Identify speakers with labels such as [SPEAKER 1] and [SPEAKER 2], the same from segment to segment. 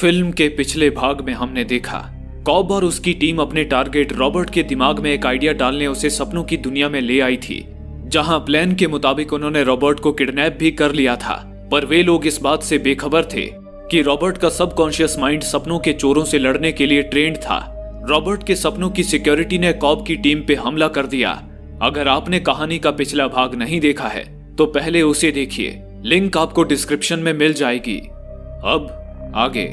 [SPEAKER 1] Film के पिछले भाग में हमने देखा कॉब और उसकी टीम अपने टारगेट रॉबर्ट के दिमाग में एक आइडिया डालने उसे सपनों की दुनिया में ले आई थी, जहां प्लान के मुताबिक उन्होंने रॉबर्ट को किडनैप भी कर लिया था। पर वे लोग इस बात से बेखबर थे कि रॉबर्ट का सबकॉन्शियस माइंड सपनों के चोरों से लड़ने के लिए ट्रेंड था। रॉबर्ट के सपनों की सिक्योरिटी ने कॉब की टीम पे हमला कर दिया। अगर आपने कहानी का पिछला भाग नहीं देखा है तो पहले उसे देखिए, लिंक आपको डिस्क्रिप्शन में मिल जाएगी। अब आगे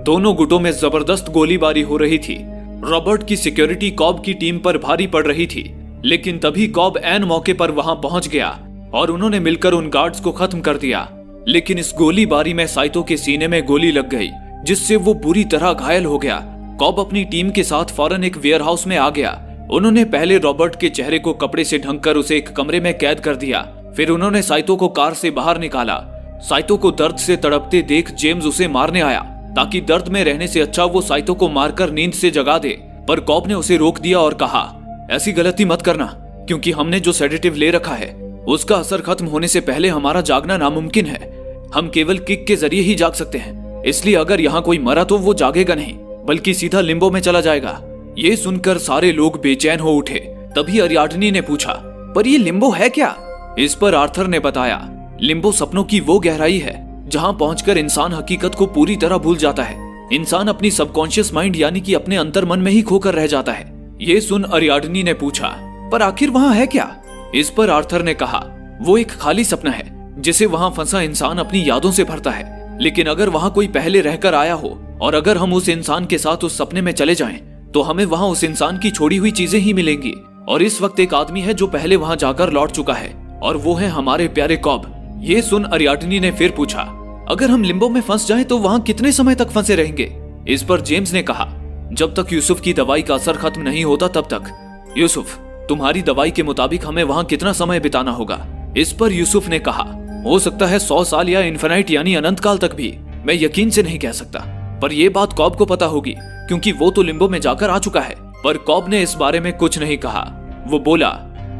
[SPEAKER 1] दोनों गुटों में जबरदस्त गोलीबारी हो रही थी। रॉबर्ट की सिक्योरिटी कॉब की टीम पर भारी पड़ रही थी, लेकिन तभी कॉब ऐन मौके पर वहां पहुंच गया और उन्होंने मिलकर उन गार्ड्स को खत्म कर दिया। लेकिन इस गोलीबारी में साइतो के सीने में गोली लग गई, जिससे वो बुरी तरह घायल हो गया। कॉब अपनी टीम के साथ फौरन एक वेयरहाउस में आ गया। उन्होंने पहले रॉबर्ट के चेहरे को कपड़े से ढककर उसे एक कमरे में कैद कर दिया। फिर उन्होंने साइतो को कार से बाहर निकाला। साइतो को दर्द से तड़पते देख जेम्स उसे मारने आया, ताकि दर्द में रहने से अच्छा वो साइतो को मारकर नींद से जगा दे। पर कॉब ने उसे रोक दिया और कहा, ऐसी गलती मत करना, क्योंकि हमने जो सेडेटिव ले रखा है उसका असर खत्म होने से पहले हमारा जागना नामुमकिन है। हम केवल किक के जरिए ही जाग सकते हैं, इसलिए अगर यहाँ कोई मरा तो वो जागेगा नहीं, बल्कि सीधा लिम्बो में चला जाएगा। ये सुनकर सारे लोग बेचैन हो उठे। तभी अरियाडनी ने पूछा, पर ये लिम्बो है क्या? इस पर आर्थर ने बताया, लिम्बो सपनों की वो गहराई है जहां पहुंचकर इंसान हकीकत को पूरी तरह भूल जाता है। इंसान अपनी सबकॉन्शियस माइंड यानी कि अपने अंतर मन में ही खोकर रह जाता है। ये सुन अरियाडनी ने पूछा, पर आखिर वहां है क्या? इस पर आर्थर ने कहा, वो एक खाली सपना है जिसे वहां फंसा इंसान अपनी यादों से भरता है। लेकिन अगर वहां कोई पहले रहकर आया हो और अगर हम उस इंसान के साथ उस सपने में चले जाएं, तो हमें वहां उस इंसान की छोड़ी हुई चीजें ही मिलेंगी। और इस वक्त एक आदमी है जो पहले वहां जाकर लौट चुका है, और वो है हमारे प्यारे कॉब। ये सुन अरियाडनी ने फिर पूछा, अगर हम लिम्बो में फंस जाएं तो वहां कितने समय तक फंसे रहेंगे? इस पर जेम्स ने कहा, जब तक यूसुफ की दवाई का असर खत्म नहीं होता तब तक। यूसुफ, तुम्हारी दवाई के मुताबिक हमें वहां कितना समय बिताना होगा? इस पर यूसुफ ने कहा, हो सकता है 100 साल या इन्फिनाइट यानी अनंत काल तक भी। मैं यकीन से नहीं कह सकता, पर यह बात कॉब को पता होगी, क्योंकि वो तो लिम्बो में जाकर आ चुका है। पर कॉब ने इस बारे में कुछ नहीं कहा। वो बोला,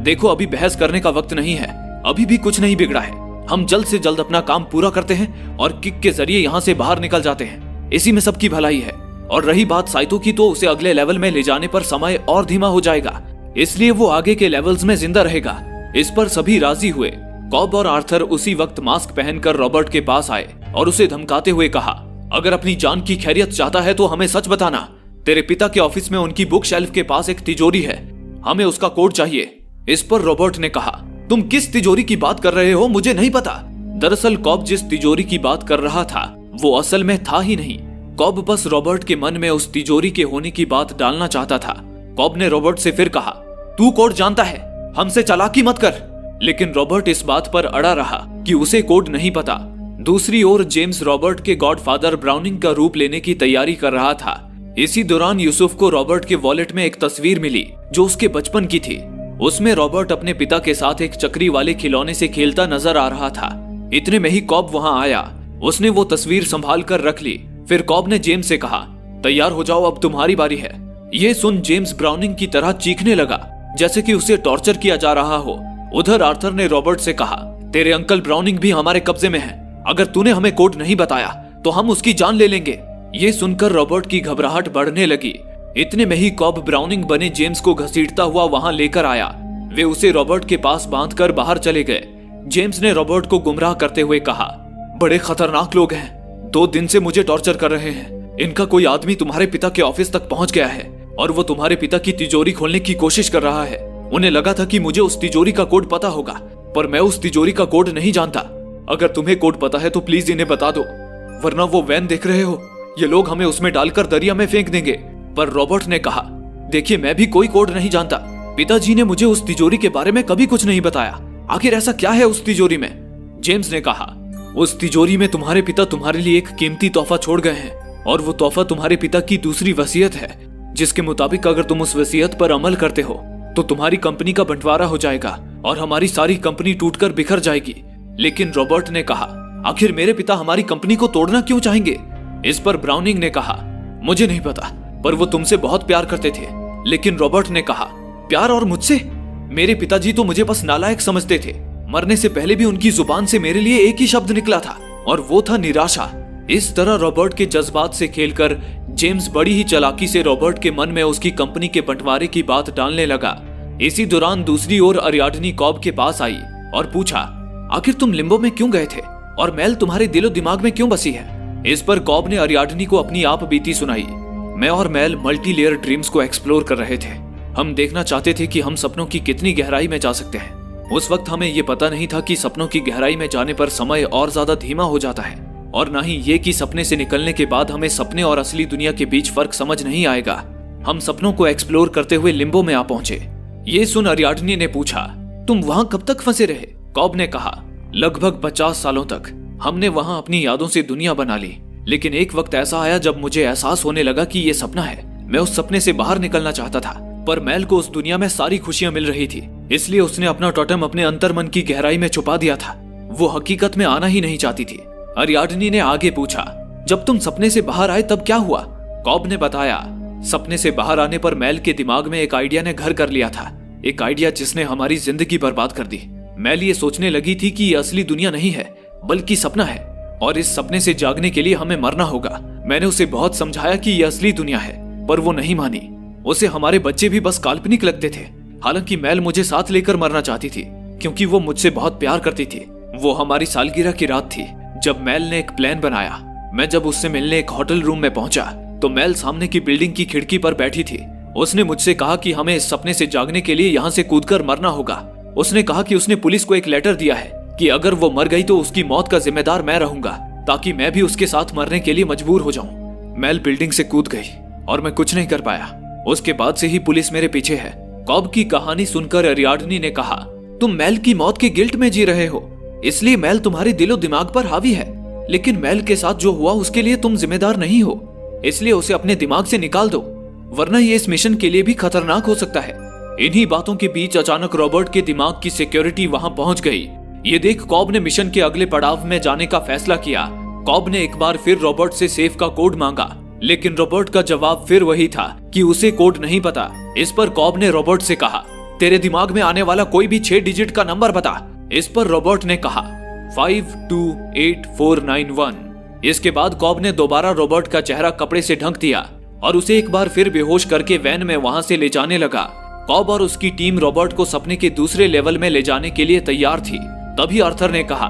[SPEAKER 1] देखो अभी बहस करने का वक्त नहीं है, अभी भी कुछ नहीं बिगड़ा है। हम जल्द से जल्द अपना काम पूरा करते हैं और किक के जरिए यहाँ से बाहर निकल जाते हैं। इसी में सबकी भलाई है। और रही बात साइतो की, तो उसे अगले लेवल में ले जाने पर समय और धीमा हो जाएगा, इसलिए वो आगे के लेवल्स में जिंदा रहेगा। इस पर सभी राजी हुए। कॉब और आर्थर उसी वक्त मास्क पहनकर रॉबर्ट के पास आए और उसे धमकाते हुए कहा, अगर अपनी जान की खैरियत चाहता है तो हमें सच बताना। तेरे पिता के ऑफिस में उनकी बुक शेल्फ के पास एक तिजोरी है, हमें उसका कोड चाहिए। इस पर रॉबर्ट ने कहा, तुम किस तिजोरी की बात कर रहे हो? मुझे नहीं पता। दरअसल कॉब जिस तिजोरी की बात कर रहा था वो असल में था ही नहीं। कॉब बस रॉबर्ट के मन में उस तिजोरी के होने की बात डालना चाहता था। कॉब ने रॉबर्ट से फिर कहा, तू कोड जानता है, हमसे चालाकी मत कर। लेकिन रॉबर्ट इस बात पर अड़ा रहा कि उसे कोड नहीं पता। दूसरी ओर जेम्स रॉबर्ट के गॉडफादर ब्राउनिंग का रूप लेने की तैयारी कर रहा था। इसी दौरान यूसुफ को रॉबर्ट के वॉलेट में एक तस्वीर मिली जो उसके बचपन की थी। उसमें रॉबर्ट अपने पिता के साथ एक चक्री वाले खिलौने से खेलता नजर आ रहा था। इतने में ही कॉब वहां आया। उसने वो तस्वीर संभाल कर रख ली। फिर कॉब ने जेम्स से कहा, तैयार हो जाओ, अब तुम्हारी बारी है। ये सुन जेम्स ब्राउनिंग की तरह चीखने लगा, जैसे कि उसे टॉर्चर किया जा रहा हो। उधर आर्थर ने रॉबर्ट से कहा, तेरे अंकल ब्राउनिंग भी हमारे कब्जे में है। अगर तूने हमें कोड नहीं बताया तो हम उसकी जान ले लेंगे। ये सुनकर रॉबर्ट की घबराहट बढ़ने लगी। इतने में ही कॉब ब्राउनिंग बने जेम्स को घसीटता हुआ वहां लेकर आया। वे उसे रॉबर्ट के पास बांधकर बाहर चले गए। जेम्स ने रॉबर्ट को गुमराह करते हुए कहा, बड़े खतरनाक लोग हैं, 2 दिन से मुझे टॉर्चर कर रहे हैं। इनका कोई आदमी तुम्हारे पिता के ऑफिस तक पहुंच गया है और वो तुम्हारे पिता की तिजोरी खोलने की कोशिश कर रहा है। उन्हें लगा था कि मुझे उस तिजोरी का कोड पता होगा, पर मैं उस तिजोरी का कोड नहीं जानता। अगर तुम्हें कोड पता है तो प्लीज इन्हें बता दो, वरना वो वैन देख रहे हो, ये लोग हमें उसमें डालकर दरिया में फेंक देंगे। पर रॉबर्ट ने कहा, देखिए मैं भी कोई कोड नहीं जानता। पिताजी ने मुझे उस तिजोरी के बारे में कभी कुछ नहीं बताया। आखिर ऐसा क्या है उस तिजोरी में? जेम्स ने कहा, उस तिजोरी में तुम्हारे पिता तुम्हारे लिए एक कीमती तोहफा छोड़ गए हैं, और वो तोहफा तुम्हारे पिता की दूसरी वसीयत है, जिसके मुताबिक अगर तुम उस वसीयत पर अमल करते हो तो तुम्हारी कंपनी का बंटवारा हो जाएगा और हमारी सारी कंपनी टूटकर बिखर जाएगी। लेकिन रॉबर्ट ने कहा, आखिर मेरे पिता हमारी कंपनी को तोड़ना क्यों चाहेंगे? इस पर ब्राउनिंग ने कहा, मुझे नहीं पता, पर वो तुमसे बहुत प्यार करते थे। लेकिन रॉबर्ट ने कहा, प्यार और मुझसे? मेरे पिताजी तो मुझे बस नालायक समझते थे। मरने से पहले भी उनकी जुबान से मेरे लिए एक ही शब्द निकला था, और वो था निराशा। इस तरह रॉबर्ट के जज्बात से खेलकर जेम्स बड़ी ही चालाकी से रॉबर्ट के मन में उसकी कंपनी के बंटवारे की बात डालने लगा। इसी दौरान दूसरी ओर अरियाडनी कॉब के पास आई और पूछा, आखिर तुम लिम्बो में क्यों गए थे और मेल तुम्हारे दिलो दिमाग में क्यों बसी है? इस पर कॉब ने अरियाडनी को अपनी आप बीती सुनाई। मैं और मेल मल्टी लेयर ड्रीम्स को एक्सप्लोर कर रहे थे। हम देखना चाहते थे कि हम सपनों की कितनी गहराई में जा सकते हैं। उस वक्त हमें ये पता नहीं था कि सपनों की गहराई में जाने पर समय और ज्यादा धीमा हो जाता है, और ना ही ये कि सपने से निकलने के बाद हमें सपने और असली दुनिया के बीच फर्क समझ नहीं आएगा। हम सपनों को एक्सप्लोर करते हुए लिम्बो में आ पहुंचे। ये सुन अरियाडनी ने पूछा, तुम वहां कब तक फंसे रहे? कॉब ने कहा, लगभग 50 सालों तक। हमने वहां अपनी यादों से दुनिया बना ली, लेकिन एक वक्त ऐसा आया जब मुझे एहसास होने लगा कि ये सपना है। मैं उस सपने से बाहर निकलना चाहता था, पर मेल को उस दुनिया में सारी खुशियां मिल रही थी, इसलिए उसने अपना टोटम अपने अंतर्मन की गहराई में छुपा दिया था। वो हकीकत में आना ही नहीं चाहती थी। अरियाडनी ने आगे पूछा, जब तुम सपने से बाहर आए तब क्या हुआ? कॉब ने बताया, सपने से बाहर आने पर मेल के दिमाग में एक आइडिया ने घर कर लिया था, एक आइडिया जिसने हमारी जिंदगी बर्बाद कर दी। मेल ये सोचने लगी थी कि ये असली दुनिया नहीं है बल्कि सपना है, और इस सपने से जागने के लिए हमें मरना होगा। मैंने उसे बहुत समझाया कि ये असली दुनिया है, पर वो नहीं मानी। उसे हमारे बच्चे भी बस काल्पनिक लगते थे। हालांकि मेल मुझे साथ लेकर मरना चाहती थी, क्योंकि वो मुझसे बहुत प्यार करती थी। वो हमारी सालगिरह की रात थी जब मेल ने एक प्लान बनाया। मैं जब उससे मिलने एक होटल रूम में पहुंचा तो मेल सामने की बिल्डिंग की खिड़की पर बैठी थी। उसने मुझसे कहा कि हमें इस सपने से जागने के लिए यहाँ से कूदकर मरना होगा। उसने कहा कि उसने पुलिस को एक लेटर दिया है कि अगर वो मर गई तो उसकी मौत का जिम्मेदार मैं रहूंगा, ताकि मैं भी उसके साथ मरने के लिए मजबूर हो जाऊं। मेल बिल्डिंग से कूद गई और मैं कुछ नहीं कर पाया। उसके बाद से ही पुलिस मेरे पीछे है। कॉब की कहानी सुनकर अरियाडनी ने कहा, तुम मेल की मौत के गिल्ट में जी रहे हो, इसलिए मेल तुम्हारे दिलो दिमाग पर हावी है। लेकिन मेल के साथ जो हुआ उसके लिए तुम जिम्मेदार नहीं हो, इसलिए उसे अपने दिमाग से निकाल दो, वरना ये इस मिशन के लिए भी खतरनाक हो सकता है। इन्हीं बातों के बीच अचानक रॉबर्ट के दिमाग की सिक्योरिटी वहां पहुंच गई। ये देख कॉब ने मिशन के अगले पड़ाव में जाने का फैसला किया। कॉब ने एक बार फिर रॉबर्ट से सेफ का कोड मांगा, लेकिन रॉबर्ट का जवाब फिर वही था कि उसे कोड नहीं पता। इस पर कॉब ने रॉबर्ट से कहा, तेरे दिमाग में आने वाला कोई भी 6 डिजिट का नंबर बता। इस पर रॉबर्ट ने कहा 528491। इसके बाद कॉब ने दोबारा रॉबर्ट का चेहरा कपड़े से ढक दिया और उसे एक बार फिर बेहोश करके वैन में वहां से ले जाने लगा। कॉब और उसकी टीम रॉबर्ट को सपने के दूसरे लेवल में ले जाने के लिए तैयार थी। तभी आर्थर ने कहा,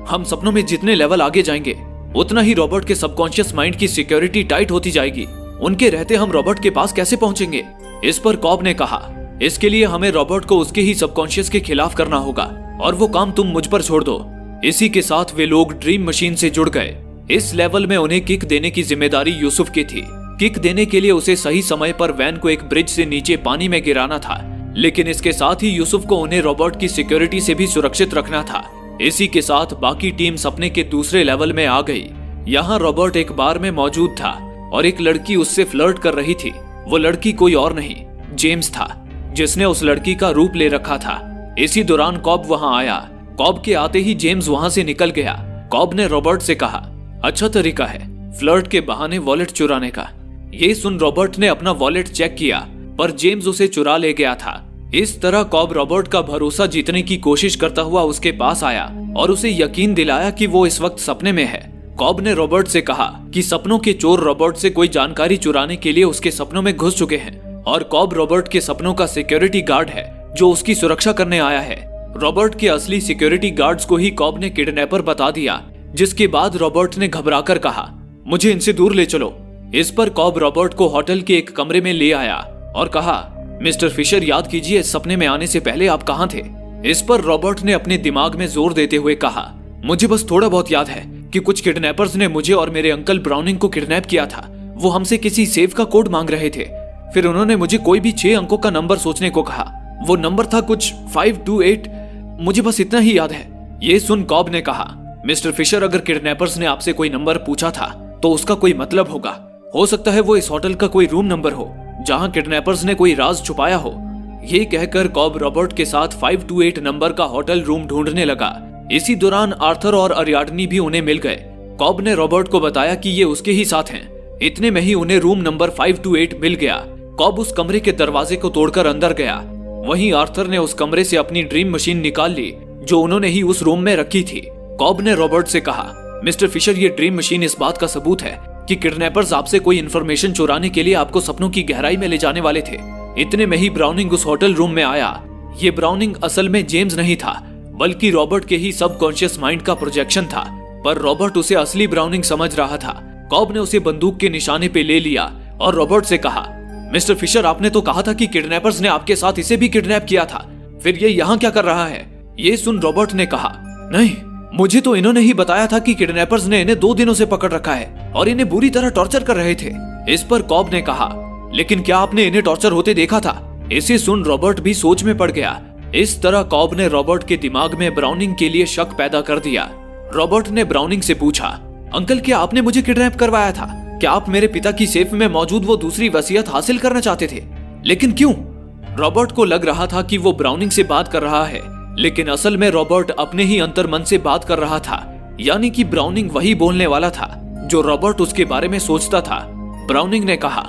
[SPEAKER 1] हम सपनों में जितने लेवल आगे जाएंगे उतना ही रॉबर्ट के सबकॉन्शियस माइंड की सिक्योरिटी टाइट होती जाएगी। उनके रहते हम रॉबर्ट के पास कैसे पहुंचेंगे? इस पर कॉब ने कहा, इसके लिए हमें रॉबर्ट को उसके ही सबकॉन्शियस के खिलाफ करना होगा, और वो काम तुम मुझ पर छोड़ दो। इसी के साथ वे लोग ड्रीम मशीन से जुड़ गए। इस लेवल में उन्हें किक देने की जिम्मेदारी यूसुफ की थी। किक देने के लिए उसे सही समय पर वैन को एक ब्रिज से नीचे पानी में गिराना था, लेकिन इसके साथ ही यूसुफ को उन्हें रॉबर्ट की सिक्योरिटी से भी सुरक्षित रखना था। इसी के साथ बाकी टीम सपने के दूसरे लेवल में आ गई। यहाँ रॉबर्ट एक बार में मौजूद था और एक लड़की उससे फ्लर्ट कर रही थी। वो लड़की कोई और नहीं, जेम्स था, जिसने उस लड़की का रूप ले रखा था। इसी दौरान कॉब वहां आया। कॉब के आते ही जेम्स वहां से निकल गया। कॉब ने रॉबर्ट से कहा, अच्छा तरीका है फ्लर्ट के बहाने वॉलेट चुराने का। ये सुन रॉबर्ट ने अपना वॉलेट चेक किया, पर जेम्स उसे चुरा ले गया था। इस तरह कॉब रॉबर्ट का भरोसा जीतने की कोशिश करता हुआ उसके पास आया और उसे यकीन दिलाया कि वो इस वक्त सपने में है। कॉब ने रॉबर्ट से कहा कि सपनों के चोर रॉबर्ट से कोई जानकारी चुराने के लिए उसके सपनों में घुस चुके हैं, और कॉब रॉबर्ट के सपनों का सिक्योरिटी गार्ड है जो उसकी सुरक्षा करने आया है। रॉबर्ट के असली सिक्योरिटी गार्ड्स को ही कॉब ने किडनैपर बता दिया, जिसके बाद रॉबर्ट ने घबराकर कहा, मुझे इनसे दूर ले चलो। इस पर कॉब रॉबर्ट को होटल के एक कमरे में ले आया और कहा, मिस्टर फिशर, याद कीजिए सपने में आने से पहले आप कहाँ थे? इस पर रॉबर्ट ने अपने दिमाग में जोर देते हुए कहा, मुझे बस थोड़ा बहुत याद है कि कुछ किडनैपर्स ने मुझे और मेरे अंकल ब्राउनिंग को किडनैप किया था। वो हमसे किसी सेफ का कोड मांग रहे थे। फिर उन्होंने मुझे कोई भी 6 अंकों का नंबर सोचने को कहा। वो नंबर था कुछ 528। मुझे बस इतना ही याद है। ये सुन कॉब ने कहा, मिस्टर फिशर, अगर किडनैपर्स ने आपसे कोई नंबर पूछा था तो उसका कोई मतलब होगा। हो सकता है वो इस होटल का कोई रूम नंबर हो जहां किडनैपर्स ने कोई राज छुपाया हो। ये कहकर कॉब रॉबर्ट के साथ 528 नंबर का होटल रूम ढूंढने लगा। इसी दौरान आर्थर और अरियाडनी भी उन्हें मिल गए। कॉब ने रॉबर्ट को बताया कि ये उसके ही साथ हैं। इतने में ही उन्हें रूम नंबर 528 मिल गया। कॉब उस कमरे के दरवाजे को तोड़कर अंदर गया। वहीं आर्थर ने उस कमरे से अपनी ड्रीम मशीन निकाल ली जो उन्होंने ही उस रूम में रखी थी। कॉब ने रॉबर्ट से कहा, मिस्टर फिशर, ये ड्रीम मशीन इस बात का सबूत है कि किडनैपर्स आपसे कोई इन्फॉर्मेशन चुराने के लिए आपको सपनों की गहराई में ले जाने वाले थे। इतने में ही ब्राउनिंग उस होटल रूम में आया। ये ब्राउनिंग असल में जेम्स नहीं था, बल्कि रॉबर्ट के ही सबकॉन्शियस माइंड का प्रोजेक्शन था, पर रॉबर्ट उसे असली ब्राउनिंग समझ रहा था। कॉब ने उसे बंदूक के निशाने पे ले लिया और रॉबर्ट से कहा, मिस्टर फिशर, आपने तो कहा था कि किडनैपर्स ने आपके साथ इसे भी किडनैप किया था, फिर ये यहाँ क्या कर रहा है? ये सुन रॉबर्ट ने कहा, नहीं, मुझे तो इन्होंने ही बताया था कि किडनैपर्स ने इन्हें 2 दिनों से पकड़ रखा है और इन्हें बुरी तरह टॉर्चर कर रहे थे। इस पर कॉब ने कहा, लेकिन क्या आपने इन्हें टॉर्चर होते देखा था? इसे सुन रॉबर्ट भी सोच में पड़ गया। इस तरह कॉब ने रॉबर्ट के दिमाग में ब्राउनिंग के लिए शक पैदा कर दिया। रॉबर्ट ने ब्राउनिंग से पूछा, अंकल, क्या आपने मुझे किडनैप करवाया था? क्या आप मेरे पिता की सेफ में मौजूद वो दूसरी वसीयत हासिल करना चाहते थे? लेकिन क्यों? रॉबर्ट को लग रहा था कि वो ब्राउनिंग से बात कर रहा है, लेकिन असल में रॉबर्ट अपने ही अंतर्मन से बात कर रहा था, यानी कि ब्राउनिंग वही बोलने वाला था जो रॉबर्ट उसके बारे में सोचता था। ब्राउनिंग ने कहा,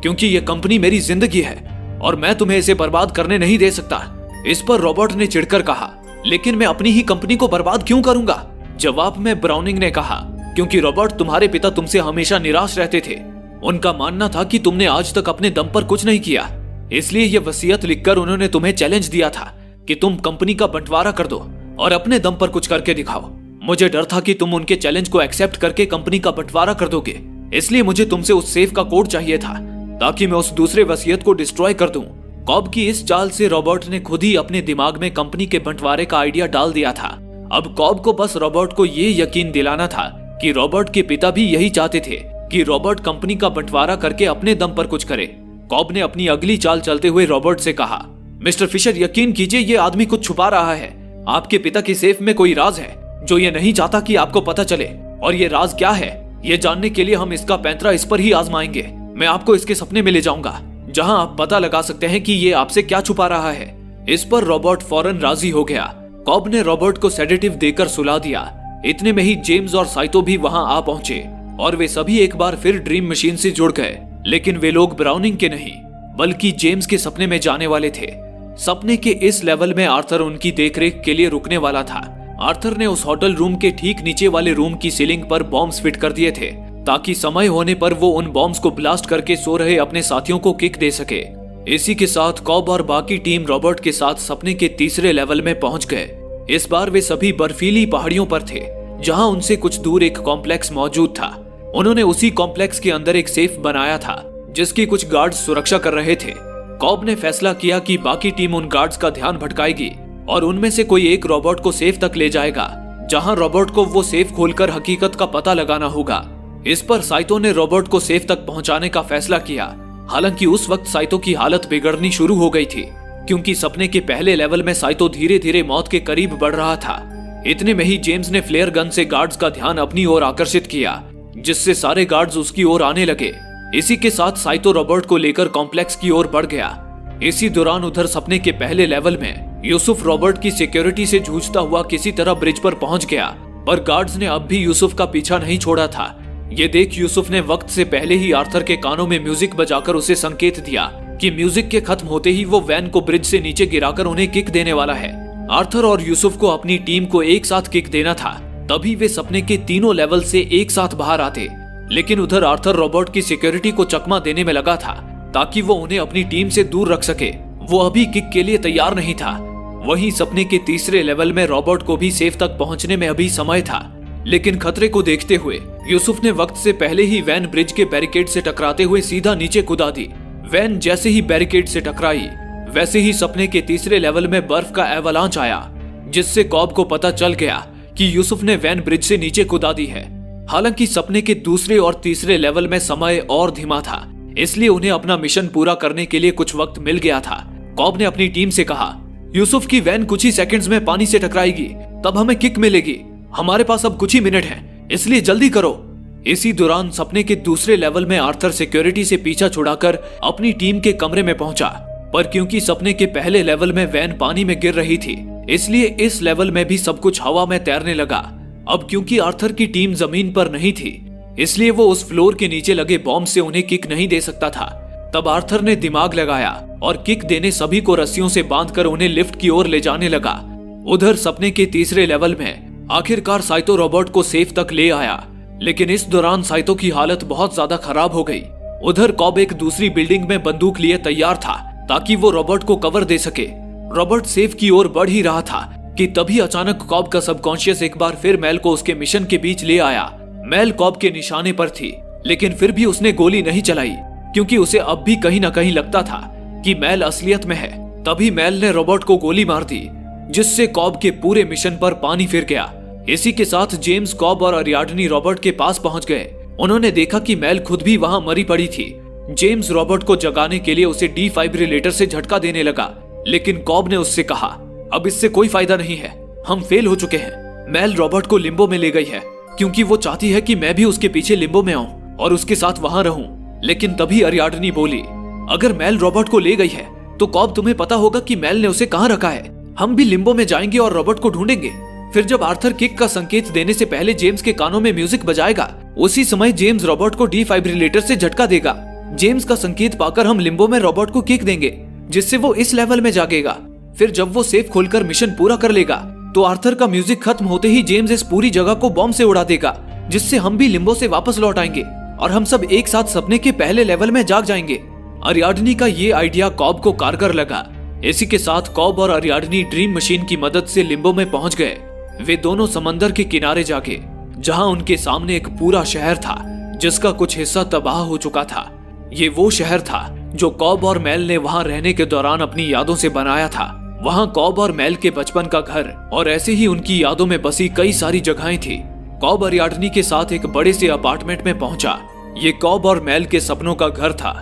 [SPEAKER 1] क्योंकि ये कंपनी मेरी जिंदगी है और मैं तुम्हें इसे बर्बाद करने नहीं दे सकता। इस पर रॉबर्ट ने चिढ़कर कहा, लेकिन मैं अपनी ही कंपनी को बर्बाद क्यों करूंगा? जवाब में ब्राउनिंग ने कहा, क्योंकि रॉबर्ट, तुम्हारे पिता तुमसे हमेशा निराश रहते थे। उनका मानना था कि तुमने आज तक अपने दम पर कुछ नहीं किया, इसलिए यह वसीयत लिखकर उन्होंने तुम्हें चैलेंज दिया था कि तुम कंपनी का बंटवारा कर दो और अपने दम पर कुछ करके दिखाओ। मुझे डर था कि तुम उनके चैलेंज को एक्सेप्ट करके कंपनी का बंटवारा कर दोगे, इसलिए मुझे तुमसे उस सेफ का कोड चाहिए था ताकि मैं उस दूसरे वसीयत को डिस्ट्रॉय कर दूं। कॉब की इस चाल से रॉबर्ट ने खुद ही अपने दिमाग में कंपनी के बंटवारे का आइडिया डाल दिया था। अब कॉब को बस रॉबर्ट को ये यकीन दिलाना था कि रॉबर्ट के पिता भी यही चाहते थे कि रॉबर्ट कंपनी का बंटवारा करके अपने दम पर कुछ करे। कॉब ने अपनी अगली चाल चलते हुए रॉबर्ट से कहा, मिस्टर फिशर, यकीन कीजिए, ये आदमी कुछ छुपा रहा है। आपके पिता की सेफ में कोई राज है जो ये नहीं चाहता कि आपको पता चले, और ये राज क्या है ये जानने के लिए हम इसका पैंतरा इस पर ही आजमाएंगे। मैं आपको इसके सपने में ले जाऊंगा जहां आप पता लगा सकते हैं कि ये आपसे क्या छुपा रहा है। इस पर रॉबर्ट फौरन राजी हो गया। कॉब ने रॉबर्ट को सेडेटिव देकर सुला दिया। इतने में ही जेम्स और साइतो भी वहां आ पहुंचे और वे सभी एक बार फिर ड्रीम मशीन से जुड़ गए, लेकिन वे लोग ब्राउनिंग के नहीं बल्कि जेम्स के सपने में जाने वाले थे। सपने के इस लेवल में आर्थर उनकी देखरेख के लिए रुकने वाला था। आर्थर ने उस होटल रूम के ठीक नीचे वाले रूम की सीलिंग पर बॉम्ब्स फिट कर दिए थे ताकि समय होने पर वो उन बॉम्ब्स को ब्लास्ट करके सो रहे अपने साथियों को किक दे सके। इसी के साथ कॉब और बाकी टीम रॉबर्ट के साथ सपने के तीसरे लेवल में पहुंच गए। इस बार वे सभी बर्फीली पहाड़ियों पर थे जहां उनसे कुछ दूर एक कॉम्प्लेक्स मौजूद था। उन्होंने उसी कॉम्प्लेक्स के अंदर एक सेफ बनाया था जिसकी कुछ गार्ड्स सुरक्षा कर रहे थे। कॉब ने फैसला किया कि बाकी टीम उन गार्ड्स का ध्यान भटकाएगी और उनमें से कोई एक रॉबर्ट को सेफ तक ले जाएगा जहां रॉबर्ट को वो सेफ खोलकर हकीकत का पता लगाना होगा। इस पर साइतो ने रॉबर्ट को सेफ तक पहुंचाने का फैसला किया। हालांकि उस वक्त साइतो की हालत बिगड़नी शुरू हो गई थी क्योंकि सपने के पहले लेवल में साइतो धीरे धीरे मौत के करीब बढ़ रहा था। इतने में ही जेम्स ने फ्लेयर गन से गार्ड्स का ध्यान अपनी ओर आकर्षित किया जिससे सारे गार्ड्स उसकी ओर आने लगे। इसी के साथ साइतो रॉबर्ट को लेकर कॉम्प्लेक्स की ओर बढ़ गया। इसी दौरान उधर सपने के पहले लेवल में यूसुफ रॉबर्ट की सिक्योरिटी से जूझता हुआ किसी तरह ब्रिज पर पहुंच गया, पर गार्ड्स ने अब भी यूसुफ का पीछा नहीं छोड़ा था। ये देख यूसुफ ने वक्त से पहले ही आर्थर के कानों में म्यूजिक बजाकर उसे संकेत दिया कि म्यूजिक के खत्म होते ही वो वैन को ब्रिज से नीचे गिराकर उन्हें किक देने वाला है। आर्थर और यूसुफ को अपनी टीम को एक साथ किक देना था, तभी वे सपने के तीनों लेवल से एक साथ बाहर आते। लेकिन उधर आर्थर रॉबर्ट की सिक्योरिटी को चकमा देने में लगा था ताकि वो उन्हें अपनी टीम से दूर रख सके। वो अभी किक के लिए तैयार नहीं था। वहीं सपने के तीसरे लेवल में रॉबर्ट को भी सेफ तक पहुंचने में अभी समय था, लेकिन खतरे को देखते हुए यूसुफ ने वक्त से पहले ही वैन ब्रिज के बैरिकेड से टकराते हुए सीधा नीचे कूदा दी। वैन जैसे ही बैरिकेड से टकराई वैसे ही सपने के तीसरे लेवल में बर्फ का एवलांच आया जिससे कॉब को पता चल गया कि यूसुफ ने वैन ब्रिज से नीचे कूदा दी है। हालांकि सपने के दूसरे और तीसरे लेवल में समय और धीमा था, इसलिए उन्हें अपना मिशन पूरा करने के लिए कुछ वक्त मिल गया था। कॉब ने अपनी टीम से कहा, यूसुफ की वैन कुछ ही सेकंड्स में पानी से टकराएगी, तब हमें किक मिलेगी। हमारे पास अब कुछ ही मिनट हैं, इसलिए जल्दी करो। इसी दौरान सपने के दूसरे लेवल में आर्थर सिक्योरिटी से पीछा छुड़ाकर अपनी टीम के कमरे में पहुंचा, पर क्योंकि सपने के पहले लेवल में वैन पानी में गिर रही थी, इसलिए इस लेवल में भी सब कुछ हवा में तैरने लगा। अब क्योंकि आर्थर की टीम जमीन पर नहीं थी, इसलिए वो उस फ्लोर के नीचे लगे बॉम्ब से उन्हें किक नहीं दे सकता था। तब आर्थर ने दिमाग लगाया और किक देने सभी को रस्सियों से बांधकर उन्हें लिफ्ट की ओर ले जाने लगा। उधर सपने के तीसरे लेवल में आखिरकार साइतो रॉबर्ट को सेफ तक ले आया, लेकिन इस दौरान साइतो की हालत बहुत ज्यादा खराब हो गई। उधर कॉब एक दूसरी बिल्डिंग में बंदूक लिए तैयार था ताकि वो रॉबर्ट को कवर दे सके। रॉबर्ट सेफ की ओर बढ़ ही रहा था कि तभी अचानक कॉब का सबकॉन्शियस एक बार फिर मेल को उसके मिशन के बीच ले आया। मेल कॉब के निशाने पर थी, लेकिन फिर भी उसने गोली नहीं चलाई क्योंकि उसे अब भी कहीं ना कहीं लगता था कि मेल असलियत में है। तभी मेल ने रॉबर्ट को गोली मार दी, जिससे कॉब के पूरे मिशन पर पानी फिर गया। इसी के साथ जेम्स, कॉब और अरियाडनी रॉबर्ट के पास पहुंच गए। उन्होंने देखा कि मेल खुद भी वहां मरी पड़ी थी। जेम्स रॉबर्ट को जगाने के लिए उसे डिफाइब्रिलेटर से झटका देने लगा, लेकिन कॉब ने उससे कहा, अब इससे कोई फायदा नहीं है, हम फेल हो चुके हैं। मेल रॉबर्ट को लिम्बो में ले गई है क्योंकि वो चाहती है कि मैं भी उसके पीछे लिम्बो में आऊं और उसके साथ वहां रहूं। लेकिन तभी अरियाडनी बोली, अगर मेल रॉबर्ट को ले गई है तो कॉब तुम्हें पता होगा कि मेल ने उसे कहां रखा है। हम भी लिम्बो में जाएंगे और रॉबर्ट को ढूंढेंगे। फिर जब आर्थर किक का संकेत देने से पहले जेम्स के कानों में म्यूजिक बजाएगा, उसी समय जेम्स रॉबर्ट को डिफाइब्रिलेटर से झटका देगा। जेम्स का संकेत पाकर हम लिम्बो में रॉबर्ट को किक देंगे, जिससे वो इस लेवल में जागेगा। फिर जब वो सेफ खोलकर मिशन पूरा कर लेगा तो आर्थर का म्यूजिक खत्म होते ही जेम्स इस पूरी जगह को बॉम्ब से उड़ा देगा, जिससे हम भी लिम्बो से वापस लौट आएंगे और हम सब एक साथ सपने के पहले लेवल में जाग जाएंगे। अरियाडनी का ये आइडिया कॉब को कारगर लगा। इसी के साथ कॉब और अरियाडनी ड्रीम मशीन की मदद से लिम्बो में पहुंच गए। वे दोनों समंदर के किनारे जाके, जहां उनके सामने एक पूरा शहर था जिसका कुछ हिस्सा तबाह हो चुका था। ये वो शहर था जो कॉब और मेल ने वहां रहने के दौरान अपनी यादों से बनाया था। वहां कॉब और मेल के बचपन का घर और ऐसे ही उनकी यादों में बसी कई सारी जगहें थी। कॉब अरियाडनी के साथ एक बड़े से अपार्टमेंट में पहुंचा। ये कॉब और मेल के सपनों का घर था।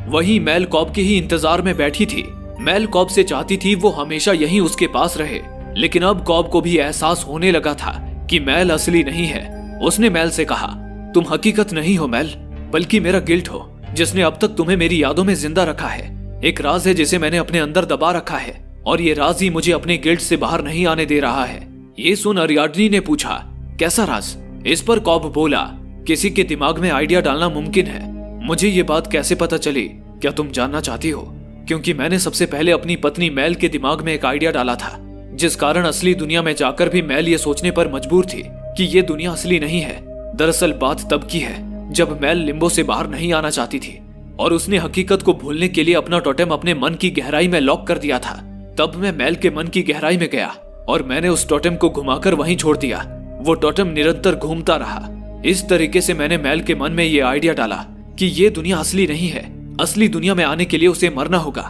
[SPEAKER 1] वहीं मेल कॉब के ही इंतजार में बैठी थी। मेल कॉब से चाहती थी वो हमेशा यहीं उसके पास रहे, लेकिन अब कॉब को भी एहसास होने लगा था कि मेल असली नहीं है। उसने मेल से कहा, तुम हकीकत नहीं हो मेल, बल्कि मेरा गिल्ट हो, जिसने अब तक तुम्हें मेरी यादों में जिंदा रखा है। एक राज है जिसे मैंने अपने अंदर दबा रखा है और ये राज ही मुझे अपने गिल्ट से बाहर नहीं आने दे रहा है। ये सुन अरियाडनी ने पूछा, कैसा राज? इस पर कॉब बोला, किसी के दिमाग में आइडिया डालना मुमकिन है। मुझे ये बात कैसे पता चली? क्या तुम जानना चाहती हो? क्योंकि मैंने सबसे पहले अपनी पत्नी मेल के दिमाग में एक आइडिया डाला था, जिस कारण असली दुनिया में जाकर भी मेल ये सोचने पर मजबूर थी कि ये दुनिया असली नहीं है। दरअसल बात तब की है जब मेल लिम्बो से बाहर नहीं आना चाहती थी और उसने हकीकत को भूलने के लिए अपना टोटेम अपने मन की गहराई में लॉक कर दिया था। तब मैं मेल के मन की गहराई में गया और मैंने उस टोटेम को घुमाकर वहीं छोड़ दिया। वो टोटेम निरंतर घूमता रहा। इस तरीके से मैंने मेल के मन में ये आइडिया डाला कि ये दुनिया असली नहीं है। असली दुनिया में आने के लिए उसे मरना होगा।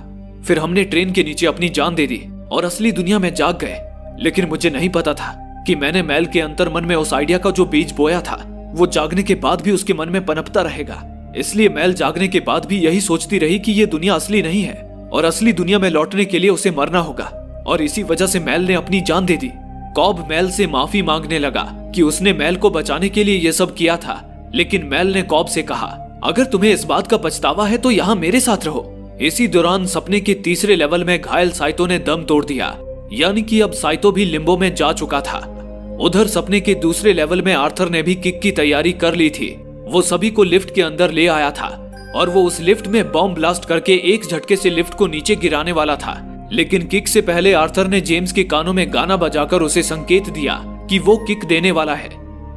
[SPEAKER 1] फिर हमने ट्रेन के नीचे अपनी जान दे दी और असली दुनिया में जाग गए। लेकिन मुझे नहीं पता था कि मैंने मेल के अंतर मन में उस आइडिया का जो बीज बोया था वो जागने के बाद भी उसके मन में पनपता रहेगा। इसलिए मेल जागने के बाद भी यही सोचती रही कि ये दुनिया असली नहीं है और असली दुनिया में लौटने के लिए उसे मरना होगा, और इसी वजह से मेल ने अपनी जान दे दी। कॉब मेल से माफी मांगने लगा कि उसने मेल को बचाने के लिए ये सब किया था, लेकिन मेल ने कॉब से कहा, अगर तुम्हें इस बात का पछतावा है तो यहाँ मेरे साथ रहो। इसी दौरान सपने के तीसरे लेवल में घायल साइतो ने दम तोड़ दिया, यानी कि अब साइतो भी लिम्बो में जा चुका था। उधर सपने के दूसरे लेवल में आर्थर ने भी किक की तैयारी कर ली थी। वो सभी को लिफ्ट के अंदर ले आया था और वो उस लिफ्ट में बॉम्ब ब्लास्ट करके एक झटके से लिफ्ट को नीचे गिराने वाला था। लेकिन किक से पहले आर्थर ने जेम्स के कानों में गाना बजाकर उसे संकेत दिया कि वो किक देने वाला है।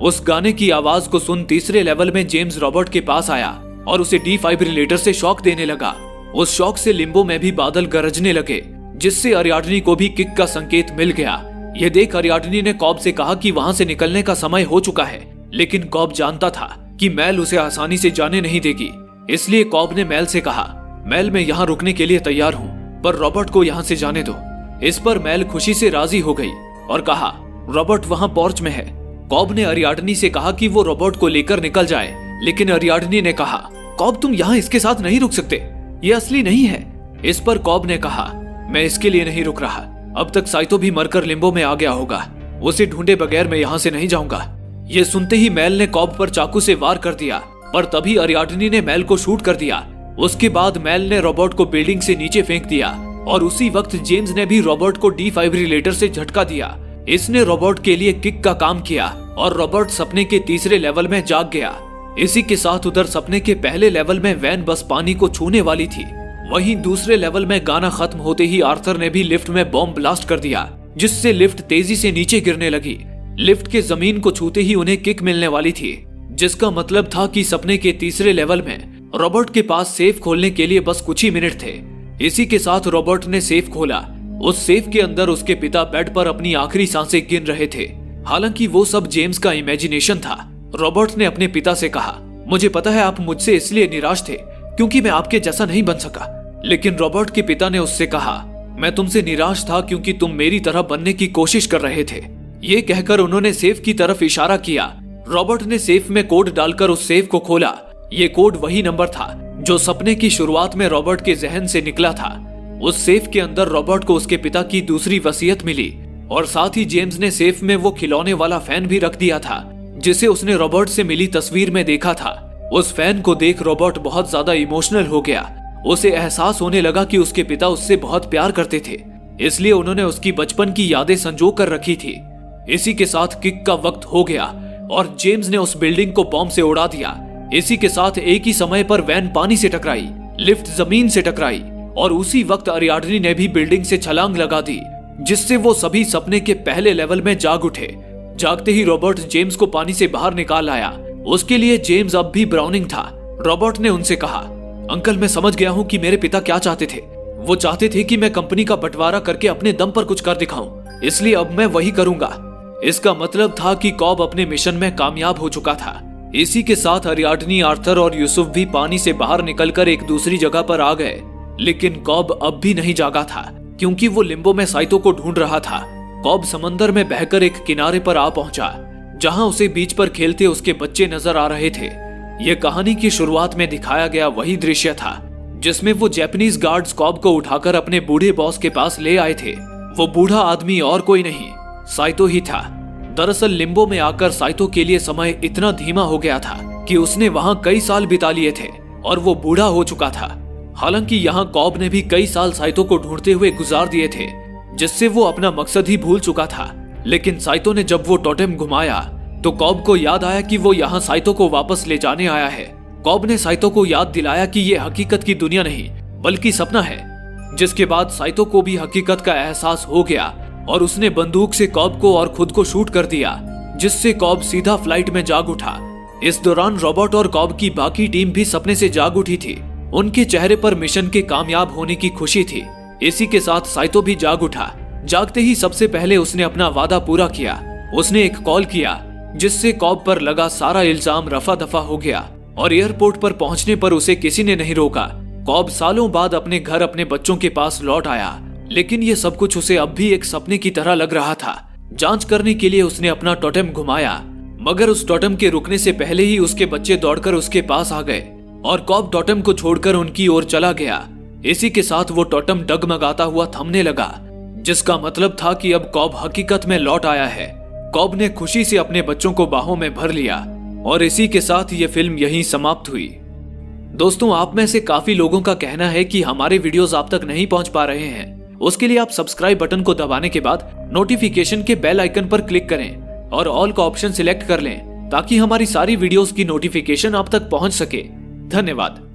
[SPEAKER 1] उस गाने की आवाज को सुन तीसरे लेवल में जेम्स रॉबर्ट के पास आया और उसे डिफाइब्रिलेटर से शॉक देने लगा। उस शॉक से लिम्बो में भी बादल गरजने लगे, जिससे अरियाडनी को भी किक का संकेत मिल गया। यह देख अरियाडनी ने कॉब से कहा कि वहां से निकलने का समय हो चुका है, लेकिन कॉब जानता था कि मेल उसे आसानी से जाने नहीं देगी। इसलिए कॉब ने मेल से कहा, मेल मैं यहाँ रुकने के लिए तैयार हूँ, पर रॉबर्ट को यहाँ से जाने दो। इस पर मेल खुशी से राजी हो गई और कहा, रॉबर्ट वहाँ पोर्च में है। कॉब ने अरियाडनी से कहा कि वो रॉबर्ट को लेकर निकल जाए, लेकिन अरियाडनी ने कहा, कॉब तुम यहाँ इसके साथ नहीं रुक सकते, ये असली नहीं है। इस पर कॉब ने कहा, मैं इसके लिए नहीं रुक रहा। अब तक साइतो भी मरकर लिम्बो में आ गया होगा, उसे ढूंढे बगैर मैं यहाँ से नहीं जाऊंगा। ये सुनते ही मेल ने कॉब पर चाकू से वार कर दिया, पर तभी अरियाडनी ने मेल को शूट कर दिया। उसके बाद मेल ने रॉबर्ट को बिल्डिंग से नीचे फेंक दिया और उसी वक्त जेम्स ने भी रॉबर्ट को डिफाइब्रिलेटर से झटका दिया। इसने रॉबर्ट के लिए किक का काम किया और रॉबर्ट सपने के तीसरे लेवल में जाग गया। इसी के साथ उधर सपने के पहले लेवल में वैन बस पानी को छूने वाली थी। वहीं दूसरे लेवल में गाना खत्म होते ही आर्थर ने भी लिफ्ट में बॉम्ब ब्लास्ट कर दिया, जिससे लिफ्ट तेजी से नीचे गिरने लगी। लिफ्ट के जमीन को छूते ही उन्हें किक मिलने वाली थी, जिसका मतलब था कि सपने के तीसरे लेवल में रॉबर्ट के पास सेफ खोलने के लिए बस कुछ ही मिनट थे। इसी के साथ रॉबर्ट ने सेफ खोला। उस सेफ के अंदर उसके पिता बेड पर अपनी आखिरी सांसें गिन रहे थे। हालांकि वो सब जेम्स का इमेजिनेशन था। रॉबर्ट ने अपने पिता से कहा, मुझे पता है आप मुझसे इसलिए निराश थे क्योंकि मैं आपके जैसा नहीं बन सका। लेकिन रॉबर्ट के पिता ने उससे कहा, मैं तुमसे निराश था क्योंकि तुम मेरी तरह बनने की कोशिश कर रहे थे। ये कहकर उन्होंने सेफ की तरफ इशारा किया। रॉबर्ट ने सेफ में कोड डालकर उस सेफ को खोला। ये कोड वही नंबर था जो सपने की शुरुआत में रॉबर्ट के जहन से निकला था। उस सेफ के अंदर रॉबर्ट को उसके पिता की दूसरी वसीयत मिली और साथ ही जेम्स ने सेफ में वो खिलौने वाला फैन भी रख दिया था जिसे उसने रॉबर्ट से मिली तस्वीर में देखा था। उस फैन को देख रॉबर्ट बहुत ज्यादा इमोशनल हो गया। उसे एहसास होने लगा कि उसके पिता उससे बहुत प्यार करते थे, इसलिए उन्होंने उसकी बचपन की यादें संजो कर रखी थी। इसी के साथ किक का वक्त हो गया और जेम्स ने उस बिल्डिंग को बॉम्ब से उड़ा दिया। इसी के साथ एक ही समय पर वैन पानी से टकराई, लिफ्ट जमीन से टकराई और उसी वक्त अरियाडनी ने भी बिल्डिंग से छलांग लगा दी, जिससे वो सभी सपने के पहले लेवल में जाग उठे। जागते ही रॉबर्ट जेम्स को पानी से बाहर निकाल आया। उसके लिए जेम्स अब भी ब्राउनिंग था। रॉबर्ट ने उनसे कहा, अंकल मैं समझ गया हूँ कि मेरे पिता क्या चाहते थे। वो चाहते थे कि मैं कंपनी का बंटवारा करके अपने दम पर कुछ कर दिखाऊं, इसलिए अब मैं वही करूंगा। इसका मतलब था कि कॉब अपने मिशन में कामयाब हो चुका था। इसी के साथ अरियाडनी, आर्थर और यूसुफ भी पानी से बाहर निकलकर एक दूसरी जगह पर आ गए। लेकिन कॉब अब भी नहीं जागा था क्योंकि वो लिम्बो में साइतो को ढूंढ रहा था। कॉब समंदर में बहकर एक किनारे पर आ पहुंचा जहां उसे बीच पर खेलते उसके बच्चे नजर आ रहे थे। यह कहानी की शुरुआत में दिखाया गया वही दृश्य था जिसमें वो जापानीज गार्ड्स कॉब को उठाकर अपने बूढ़े बॉस के पास ले आए थे। वो बूढ़ा आदमी और कोई नहीं, साइतो ही था। दरअसल लिम्बो में आकर साइतो के लिए समय इतना धीमा हो गया था कि उसने वहां कई साल बिता लिए थे और वो बूढ़ा हो चुका था। हालांकि यहाँ कॉब ने भी कई साल साइतो को ढूंढते हुए गुजार दिए थे, जिससे वो अपना मकसद ही भूल चुका था। लेकिन साइतो ने जब वो टोटेम घुमाया तो कॉब को याद आया कि वो यहाँ साइतो को वापस ले जाने आया है। कॉब ने साइतो को याद दिलाया कि ये हकीकत की दुनिया नहीं बल्कि सपना है, जिसके बाद साइतो को भी हकीकत का एहसास हो गया और उसने बंदूक से कॉब को और खुद को शूट कर दिया, जिससे कॉब सीधा फ्लाइट में जाग उठा। इस दौरान रॉबर्ट और कॉब की बाकी टीम भी सपने से जाग उठी थी। उनके चेहरे पर मिशन के कामयाब होने की खुशी थी। इसी के साथ साइतो भी जाग उठा। जागते ही सबसे पहले उसने अपना वादा पूरा किया। उसने एक कॉल किया जिससे कॉब पर लगा सारा इल्जाम रफा दफा हो गया और एयरपोर्ट पर पहुंचने पर उसे किसी ने नहीं रोका। कॉब सालों बाद अपने घर अपने बच्चों के पास लौट आया, लेकिन ये सब कुछ उसे अब भी एक सपने की तरह लग रहा था। जांच करने के लिए उसने अपना टोटेम घुमाया, मगर उस टोटेम के रुकने से पहले ही उसके बच्चे दौड़कर उसके पास आ गए और कॉब टोटेम को छोड़कर उनकी ओर चला गया। इसी के साथ वो टोटेम डगमगाता हुआ थमने लगा, जिसका मतलब था कि अब कॉब हकीकत में लौट आया है। कॉब ने खुशी से अपने बच्चों को बाहों में भर लिया और इसी के साथ ये फिल्म यहीं समाप्त हुई। दोस्तों, आप में से काफी लोगों का कहना है कि हमारे वीडियोस आप तक नहीं पहुंच पा रहे हैं। उसके लिए आप सब्सक्राइब बटन को दबाने के बाद नोटिफिकेशन के बेल आइकन पर क्लिक करें और ऑल का ऑप्शन सिलेक्ट कर लें ताकि हमारी सारी वीडियोस की नोटिफिकेशन आप तक पहुंच सके। धन्यवाद।